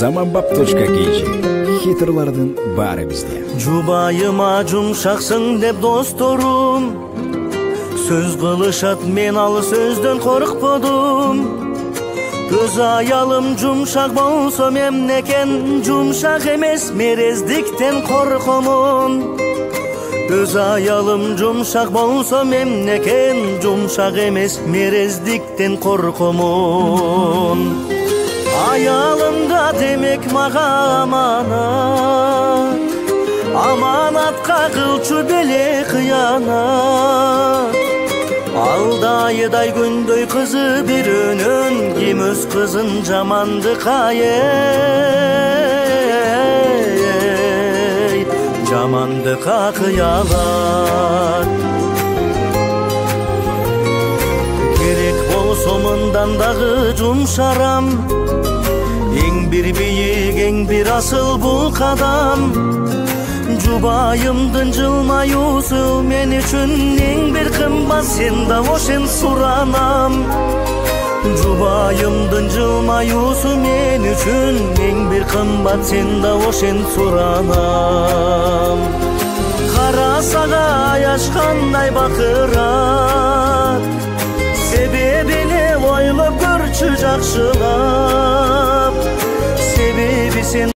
Zamanbap.kg Хитрлардын баары бизде. Жубайыма жумшаксың деп досторум сөз кылышат, мен ал сөздөн коркподум. Көз аялым жумшак болсо мемнекен, жумшак эмес мерездиктен коркомун. Көз аялым жумшак болсо мемнекен, жумшак эмес мерездиктен коркомун. Аялымда демек мага аманат, аманатка кылчу беле кыянат. Алдайыдай күндөй кызы бирөөнөн, ким өз кызын жамандыкка жамандыкка кыялат. Керек болсо мындан дагы жумшарам, эң бир бийик, эң бир асыл бул кадам. Жубайымдын жылмаюусу мен үчүн эң бир кымбат, сен да ошен суранам. Жубайымдын жылмаюусу мен үчүн эң бир кымбат, сен да ошен суранам. Карасак аяш кандай бакырат, себебине ойлоп көрчү жакшылап, себеби сен